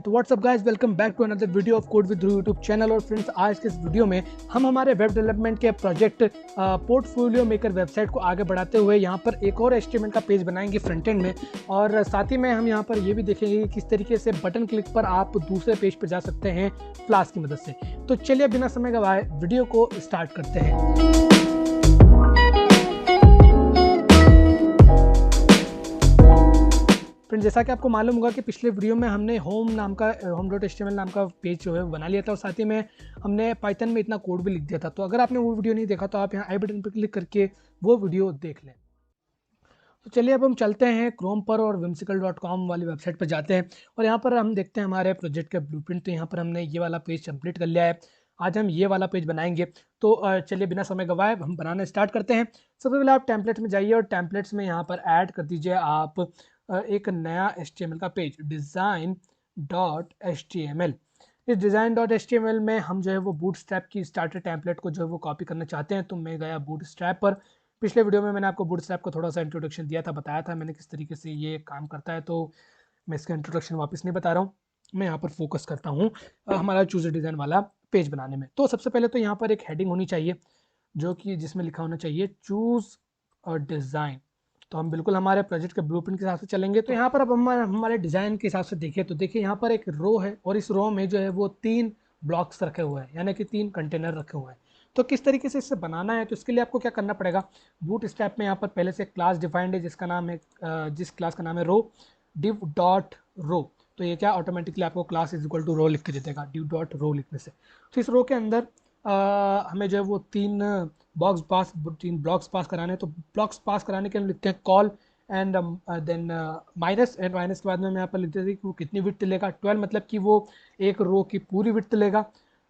तो what's up guys, welcome back to another video of code with Dhruv YouTube channel. और friends, आज के इस वीडियो में हम हमारे वेब डेवलपमेंट के प्रोजेक्ट पोर्टफोलियो मेकर वेबसाइट को आगे बढ़ाते हुए यहाँ पर एक और HTML का पेज बनाएंगे फ्रंट एंड में, और साथ ही में हम यहाँ पर ये भी देखेंगे कि किस तरीके से बटन क्लिक पर आप दूसरे पेज पर जा सकते हैं फ्लास्क की मदद से। तो चलिए बिना समय गवाए वीडियो को स्टार्ट करते हैं। फ्रेंड, जैसा कि आपको मालूम होगा कि पिछले वीडियो में हमने home.html नाम का पेज जो है बना लिया था, और साथ ही में हमने पाइथन में इतना कोड भी लिख दिया था। तो अगर आपने वो वीडियो नहीं देखा तो आप यहाँ आई बटन पर क्लिक करके वो वीडियो देख लें। तो चलिए अब हम चलते हैं क्रोम पर और whimsical.com वाली वेबसाइट पर जाते हैं, और यहाँ पर हम देखते हैं हमारे प्रोजेक्ट का ब्लूप्रिंट। तो यहाँ पर हमने ये वाला पेज कंप्लीट कर लिया है। आज हम ये वाला पेज बनाएंगे। तो चलिए बिना समय गवाए हम बनाना स्टार्ट करते हैं। सबसे पहले आप टेम्पलेट्स में जाइए और टेम्पलेट्स में यहाँ पर ऐड कर दीजिए आप एक नया HTML का पेज, Design.html। इस Design.html में हम जो है वो बूटस्ट्रैप की स्टार्टर टेम्पलेट को जो है वो कॉपी करना चाहते हैं। तो मैं गया बूटस्ट्रैप पर। पिछले वीडियो में मैंने आपको बूटस्ट्रैप को थोड़ा सा इंट्रोडक्शन दिया था, बताया था मैंने किस तरीके से ये काम करता है। तो मैं इसका इंट्रोडक्शन वापस नहीं बता रहा हूँ, मैं यहाँ पर फोकस करता हूँ हमारा चूज डिज़ाइन वाला पेज बनाने में। तो सबसे पहले तो यहाँ पर एक हेडिंग होनी चाहिए जो कि जिसमें लिखा होना चाहिए चूज अ डिज़ाइन। तो हम बिल्कुल हमारे प्रोजेक्ट के ब्लूप्रिंट के हिसाब से चलेंगे। तो यहाँ पर अब हमारे डिज़ाइन के हिसाब से देखिए, तो देखिए यहाँ पर एक रो है और इस रो में जो है वो 3 ब्लॉक्स रखे हुए हैं, यानी कि 3 कंटेनर रखे हुए हैं। तो किस तरीके से इससे बनाना है, तो इसके लिए आपको क्या करना पड़ेगा, बूटस्ट्रैप में यहाँ पर पहले से क्लास डिफाइंड है जिसका नाम है जिस क्लास का नाम है रो, div डॉट रो। तो ये क्या ऑटोमेटिकली आपको क्लास इज इक्वल टू रो लिख के दे देगा div डॉट रो लिखने से। तो इस रो के अंदर हमें जो है वो 3 ब्लॉक्स पास कराने हैं। तो ब्लॉक्स पास कराने के हम लिखते हैं col and then minus, and minus के बाद में हम यहाँ पर लिखते हैं कि वो कितनी विड्थ लेगा। 12 मतलब कि वो एक रो की पूरी विड्थ लेगा।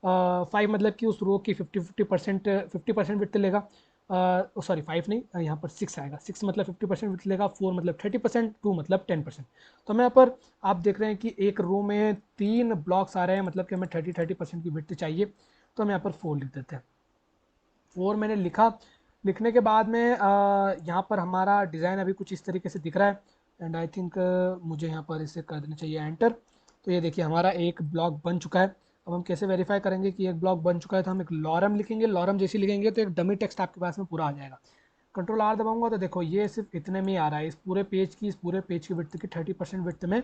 5 मतलब कि उस रो की 50% विड्थ लेगा। सॉरी 5 नहीं, यहाँ पर 6 आएगा। 6 मतलब 50% विड्थ लेगा, 4 मतलब 30%, 2 मतलब 10%। तो हमें यहाँ पर आप देख रहे हैं कि एक रो में 3 ब्लॉक्स आ रहे हैं, मतलब कि हमें 30% की विड्थ चाहिए। तो हम यहाँ पर 4 लिख देते हैं। 4 मैंने लिखा। लिखने के बाद में यहाँ पर हमारा डिज़ाइन अभी कुछ इस तरीके से दिख रहा है, एंड आई थिंक मुझे यहाँ पर इसे कर देना चाहिए एंटर। तो ये देखिए हमारा एक ब्लॉक बन चुका है। अब हम कैसे वेरीफाई करेंगे कि एक ब्लॉक बन चुका है, तो हम एक लॉरम लिखेंगे। लॉरम जैसे लिखेंगे तो एक डमी टेक्स्ट आपके पास में पूरा आ जाएगा। कंट्रोल R दबाऊंगा तो देखो ये सिर्फ इतने में ही आ रहा है। इस पूरे पेज की विड्थ की 30% विड्थ में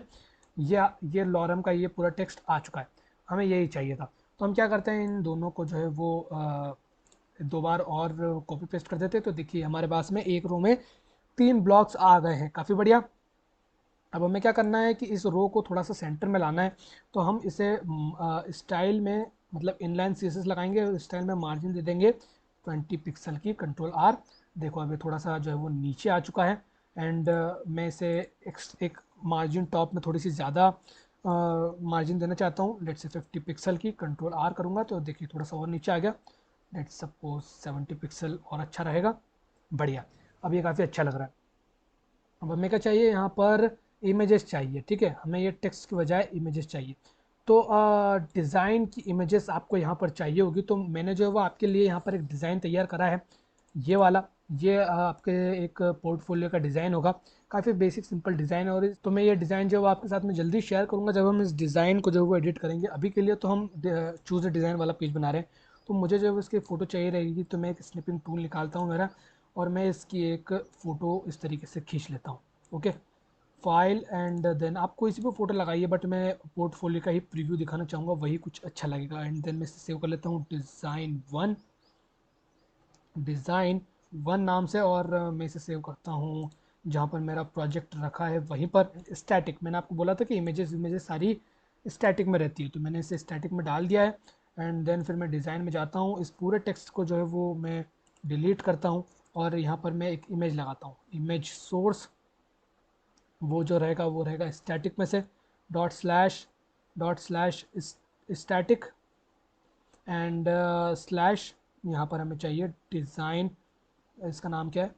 ये लॉरम का ये पूरा टेक्स्ट आ चुका है। हमें यही चाहिए था। तो हम क्या करते हैं, इन दोनों को जो है वो 2 बार और कॉपी पेस्ट कर देते हैं। तो देखिए हमारे पास में एक रो में 3 ब्लॉक्स आ गए हैं, काफ़ी बढ़िया। अब हमें क्या करना है कि इस रो को थोड़ा सा सेंटर में लाना है। तो हम इसे स्टाइल में, मतलब इनलाइन CSS लगाएंगे और स्टाइल में मार्जिन दे देंगे 20 पिक्सल की। Control R। देखो अभी थोड़ा सा जो है वो नीचे आ चुका है, एंड मैं इसे एक मार्जिन टॉप में थोड़ी सी ज़्यादा मार्जिन देना चाहता हूँ, लेट्स से 50 पिक्सल की। कंट्रोल R करूँगा तो देखिए थोड़ा सा और नीचे आ गया। लेट्स सपोज 70 पिक्सल और अच्छा रहेगा। बढ़िया, अब ये काफ़ी अच्छा लग रहा है। अब हमें क्या चाहिए, यहाँ पर इमेजेस चाहिए। ठीक है, हमें ये टेक्स्ट की बजाय इमेजेस चाहिए। तो डिज़ाइन की इमेजेस आपको यहाँ पर चाहिए होगी। तो मैंने जो है वो आपके लिए यहाँ पर एक डिज़ाइन तैयार करा है, ये वाला। ये आपके एक पोर्टफोलियो का डिज़ाइन होगा। काफ़ी बेसिक सिंपल डिज़ाइन है, और तो मैं ये डिज़ाइन जो है वो आपके साथ में जल्दी शेयर करूँगा जब हम इस डिज़ाइन को जो है वो एडिट करेंगे। अभी के लिए तो हम चूज़ डिज़ाइन वाला पेज बना रहे हैं। तो मुझे जो है इसकी फ़ोटो चाहिए रहेगी, तो मैं एक स्निपिंग टूल निकालता हूँ मेरा, और मैं इसकी एक फ़ोटो इस तरीके से खींच लेता हूँ। ओके, फाइल एंड देन आप कोई सी भी फ़ोटो लगाइए, बट मैं पोर्टफोलियो का ही प्रीव्यू दिखाना चाहूँगा, वही कुछ अच्छा लगेगा। एंड देन मैं इसे सेव कर लेता हूँ डिज़ाइन 1 नाम से, और मैं इसे सेव करता हूँ जहाँ पर मेरा प्रोजेक्ट रखा है वहीं पर। स्टैटिक, मैंने आपको बोला था कि इमेजेस सारी स्टैटिक में रहती है, तो मैंने इसे स्टैटिक में डाल दिया है। एंड देन फिर मैं डिज़ाइन में जाता हूँ, इस पूरे टेक्स्ट को जो है वो मैं डिलीट करता हूँ, और यहाँ पर मैं एक इमेज लगाता हूँ। इमेज सोर्स वो जो रहेगा वो रहेगा स्टैटिक में से dot slash static, and slash यहाँ पर हमें चाहिए डिज़ाइन। इसका नाम क्या है,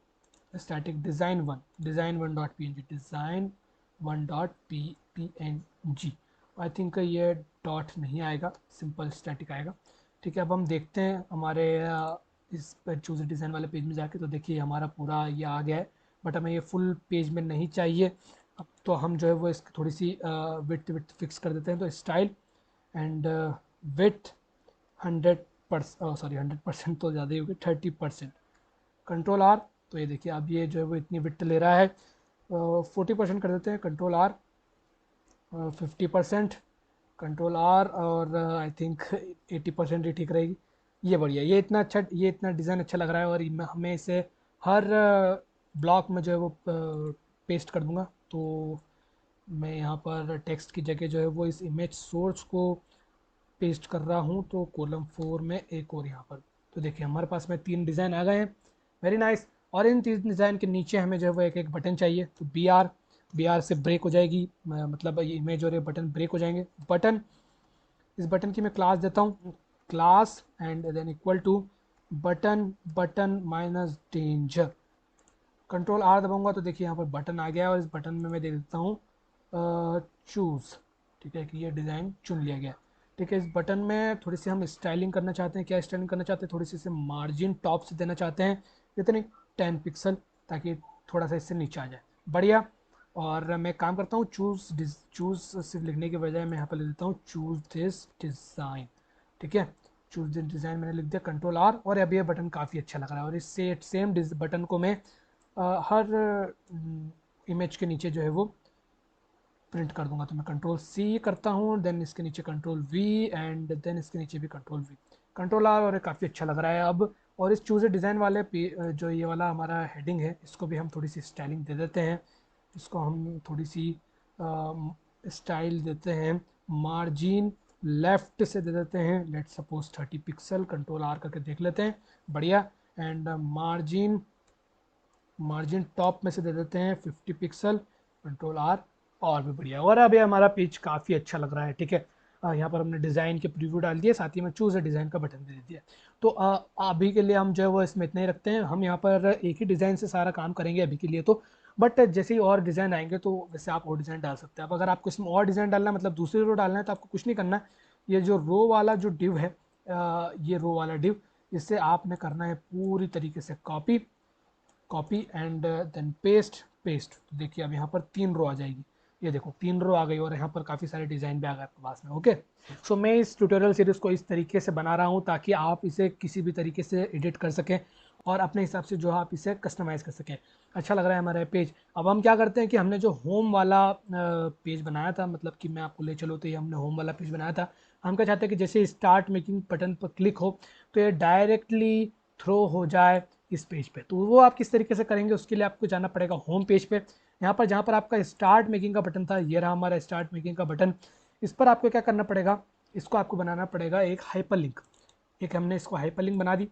स्टैटिक डिज़ाइन1 डिज़ाइन1.png। आई थिंक ये डॉट नहीं आएगा, सिंपल स्टैटिक आएगा। ठीक है, अब हम देखते हैं हमारे इस पर चूज़ डिज़ाइन वाले पेज में जाके। तो देखिए हमारा पूरा ये आ गया है, बट हमें ये फुल पेज में नहीं चाहिए, अब तो हम जो है वो इसकी थोड़ी सी विड्थ विड्थ फिक्स कर देते हैं, तो स्टाइल एंड विड्थ 100%, सॉरी 100% तो ज़्यादा ही होगी, 30%। कंट्रोल आर, तो ये देखिए अब ये जो है वो इतनी विड्थ ले रहा है, 40% कर देते हैं, कंट्रोल आर, 50%, कंट्रोल आर, और आई थिंक 80% ही ठीक रहेगी। ये बढ़िया, ये इतना अच्छा, ये इतना डिज़ाइन अच्छा लग रहा है, और हमें इसे हर ब्लॉक में जो है वो पेस्ट कर दूंगा। तो मैं यहाँ पर टेक्स्ट की जगह जो है वो इस इमेज सोर्स को पेस्ट कर रहा हूँ, तो कॉलम 4 में एक और यहाँ पर। तो देखिए हमारे पास में 3 डिज़ाइन आ गए हैं, वेरी नाइस। और इन 3 डिज़ाइन के नीचे हमें जो है वो एक एक बटन चाहिए, तो बी आर से ब्रेक हो जाएगी, मतलब ये इमेज और ये बटन ब्रेक हो जाएंगे। बटन, इस बटन की मैं क्लास देता हूँ, class and then equal to button, button minus danger. Control R दबाऊंगा तो देखिए यहाँ पर बटन आ गया है, और इस बटन में मैं दे देता हूँ चूज़, ठीक है, कि ये डिज़ाइन चुन लिया गया। ठीक है, इस बटन में थोड़ी सी हम स्टाइलिंग करना चाहते हैं। क्या स्टाइलिंग करना चाहते हैं, थोड़ी सी इसे मार्जिन टॉप से देना चाहते हैं, इतने 10 पिक्सल, ताकि थोड़ा सा इससे नीचे आ जाए, बढ़िया। और मैं काम करता हूँ, चूज़ सिर्फ लिखने के बजाय मैं यहाँ पर लिख देता हूँ चूज़ दिस डिज़ाइन। ठीक है, चूज़ दिस डिज़ाइन मैंने लिख दिया, कंट्रोल आर, और अब ये बटन काफ़ी अच्छा लग रहा है। और इससे सेम बटन को मैं हर इमेज के नीचे जो है वो प्रिंट कर दूंगा। तो मैं कंट्रोल सी करता हूँ, देन इसके नीचे कंट्रोल वी, एंड देन इसके नीचे भी कंट्रोल वी, कंट्रोल आर, और काफ़ी अच्छा लग रहा है अब। और इस चूज़ डिज़ाइन वाले जो ये वाला हमारा हेडिंग है, इसको भी हम थोड़ी सी स्टाइलिंग दे देते हैं। इसको हम थोड़ी सी स्टाइल देते हैं, मार्जिन लेफ्ट से दे देते हैं, let suppose 30 pixel, control R करके देख लेते हैं, बढ़िया। एंड मार्जिन टॉप में से दे देते हैं 50 पिक्सल, कंट्रोल आर, और भी बढ़िया। और अब ये हमारा पेज काफ़ी अच्छा लग रहा है। ठीक है, यहाँ पर हमने डिज़ाइन के प्रीव्यू डाल दिए, साथ ही में चूज़ डिज़ाइन का बटन दे दिया। तो अभी के लिए हम जो है वो इसमें इतना ही रखते हैं। हम यहाँ पर एक ही डिज़ाइन से सारा काम करेंगे अभी के लिए तो, बट जैसे ही और डिज़ाइन आएंगे तो वैसे आप और डिज़ाइन डाल सकते हैं। अब अगर आपको इसमें और डिज़ाइन डालना है, मतलब दूसरी रो डालना है, तो आपको कुछ नहीं करना है। ये जो रो वाला जो डिव है, ये रो वाला डिव, इससे आपने करना है पूरी तरीके से copy, copy and then paste, paste. तो देखिए अब यहाँ पर 3 रो आ जाएगी, ये देखो 3 रो आ गई, और यहाँ पर काफ़ी सारे डिज़ाइन भी आ गए आपके पास में। ओके, सो मैं इस ट्यूटोरियल सीरीज़ को इस तरीके से बना रहा हूँ ताकि आप इसे किसी भी तरीके से एडिट कर सकें, और अपने हिसाब से जो आप इसे कस्टमाइज़ कर सकें। अच्छा लग रहा है हमारा पेज। अब हम क्या करते हैं कि हमने जो होम वाला पेज बनाया था, मतलब कि मैं आपको ले चलो, तो ये हमने होम वाला पेज बनाया था। हम क्या चाहते हैं कि जैसे स्टार्ट मेकिंग बटन पर क्लिक हो तो ये डायरेक्टली थ्रो हो जाए इस पेज पे। तो वो आप किस तरीके से करेंगे, उसके लिए आपको जाना पड़ेगा होम पेज पे। यहाँ पर जहाँ पर आपका स्टार्ट मेकिंग का बटन था, ये रहा हमारा स्टार्ट मेकिंग का बटन। इस पर आपको क्या करना पड़ेगा, इसको आपको बनाना पड़ेगा एक हाइपरलिंक। एक हमने इसको हाइपरलिंक बना दी,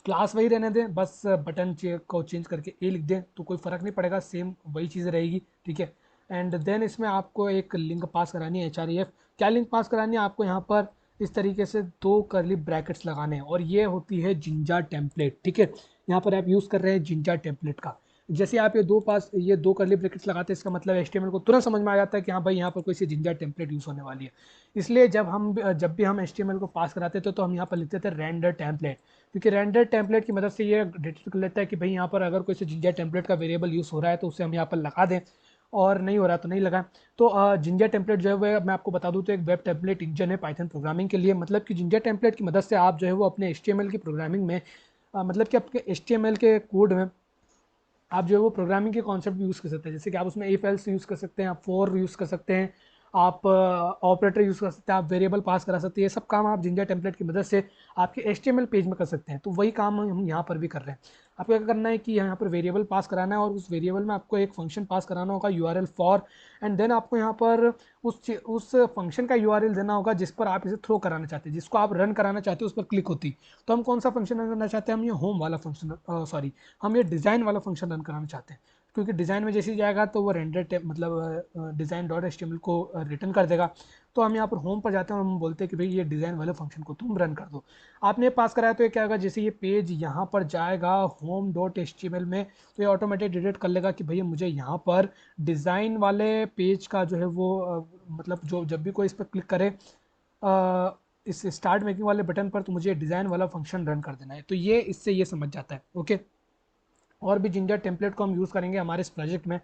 क्लास वही रहने दें, बस बटन को चेंज करके ए लिख दें तो कोई फ़र्क नहीं पड़ेगा, सेम वही चीज़ रहेगी। ठीक है, एंड देन इसमें आपको एक लिंक पास करानी है, href। क्या लिंक पास करानी है आपको, यहाँ पर इस तरीके से 2 कर्ली ब्रैकेट्स लगाने हैं, और ये होती है जिंजा टेम्पलेट। ठीक है, यहाँ पर आप यूज़ कर रहे हैं जिंजा टेम्पलेट का। जैसे आप ये दो कर्ली ब्रैकेट्स लगाते हैं, इसका मतलब HTML को तुरंत समझ में आ जाता है कि हाँ भाई यहाँ पर कोई सी जिंजा टेम्पलेट यूज़ होने वाली है। इसलिए जब भी हम HTML को पास कराते थे तो हम यहाँ पर लिखते थे रेंडर टेम्पलेट, क्योंकि रेंडर टेम्पलेट की मदद से ये डिटेक्ट कर लेता है कि भाई यहाँ पर अगर कोई से जिंजा टेम्पलेट का वेरिएबल यूज़ हो रहा है तो उसे हम यहाँ पर लगा दें, और नहीं हो रहा तो नहीं लगाएं। तो जिंजा टेम्पलेट जो है वो मैं आपको बता दूं तो एक वेब टेम्पलेट इंजन है पाइथन प्रोग्रामिंग के लिए। मतलब कि जिंजा टेम्पलेट की मदद से आप जो है वो अपने HTML की प्रोग्रामिंग में, मतलब कि आपके HTML के कोड में आप जो है वो प्रोग्रामिंग के कॉन्सेप्ट यूज़ कर सकते हैं। जैसे कि आप उसमें इफ एल्स यूज़ कर सकते हैं, आप फॉर यूज़ कर सकते हैं, आप ऑपरेटर यूज़ कर सकते हैं, आप वेरिएबल पास करा सकते हैं। ये सब काम आप जिंजा टेम्पलेट की मदद से आपके HTML पेज में कर सकते हैं। तो वही काम हम यहाँ पर भी कर रहे हैं। आपको क्या करना है कि यहाँ पर वेरिएबल पास कराना है, और उस वेरिएबल में आपको एक फंक्शन पास कराना होगा URL फॉर, एंड देन आपको यहाँ पर उस फंक्शन का URL देना होगा जिस पर आप इसे थ्रो कराना चाहते हैं, जिसको आप रन कराना चाहते हैं उस पर क्लिक होती। तो हम कौन सा फंक्शन रन करना चाहते हैं, हम ये होम वाला फंक्शन, सॉरी हम ये डिज़ाइन वाला फंक्शन रन कराना चाहते हैं। क्योंकि डिज़ाइन में जैसे ही जाएगा तो वो रेंडर मतलब design.html को रिटर्न कर देगा। तो हम यहाँ पर होम पर जाते हैं और हम बोलते हैं कि भाई ये डिज़ाइन वाले फंक्शन को तुम रन कर दो। आपने पास कराया तो ये क्या होगा, जैसे ये पेज यहाँ पर जाएगा home.html में, तो ये ऑटोमेटिक डिटेक्ट कर लेगा कि भैया मुझे यहाँ पर डिज़ाइन वाले पेज का जो है वो मतलब जो जब भी कोई इस पर क्लिक करे इस स्टार्ट मेकिंग वाले बटन पर, तो मुझे डिज़ाइन वाला फंक्शन रन कर देना है। तो ये इससे ये समझ जाता है। ओके, और भी जिंजर टेम्पलेट को हम यूज़ करेंगे हमारे इस प्रोजेक्ट में।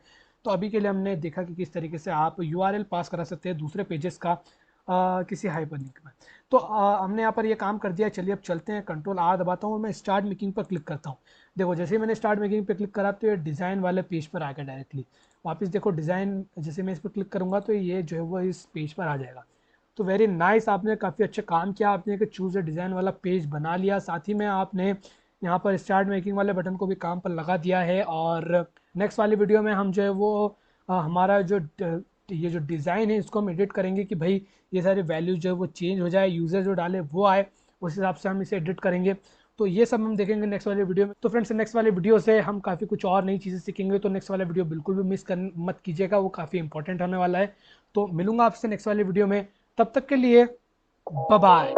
तो अभी के लिए हमने देखा कि किस तरीके से आप यूआरएल पास करा सकते हैं दूसरे पेजेस का किसी हाइपरलिंक में। तो हमने यहाँ पर ये काम कर दिया। चलिए अब चलते हैं, कंट्रोल आर दबाता हूँ और मैं स्टार्ट मेकिंग पर क्लिक करता हूँ। देखो जैसे ही मैंने स्टार्ट मेकिंग पर क्लिक करा तो ये डिज़ाइन वाले पेज पर आ गया डायरेक्टली। वापस देखो डिज़ाइन, जैसे मैं इस पर क्लिक करूँगा तो ये जो है वो इस पेज पर आ जाएगा। तो वेरी नाइस, आपने काफ़ी अच्छा काम किया। आपने एक चूज़ ए डिज़ाइन वाला पेज बना लिया, साथ ही में आपने यहाँ पर स्टार्ट मेकिंग वाले बटन को भी काम पर लगा दिया है। और नेक्स्ट वाली वीडियो में हम जो है वो हमारा जो ये जो डिज़ाइन है इसको हम एडिट करेंगे कि भाई ये सारे वैल्यूज जो है वो चेंज हो जाए, यूज़र जो डाले वो आए, उस हिसाब से हम इसे एडिट करेंगे। तो ये सब हम देखेंगे नेक्स्ट वाले वीडियो में। तो फ्रेंड्स नेक्स्ट वाले वीडियो से हम काफ़ी कुछ और नई चीज़ें सीखेंगे, तो नेक्स्ट वाला वीडियो बिल्कुल भी मिस कर मत कीजिएगा, वो काफ़ी इंपॉर्टेंट होने वाला है। तो मिलूंगा आपसे नेक्स्ट वाले वीडियो में, तब तक के लिए बाय बाय।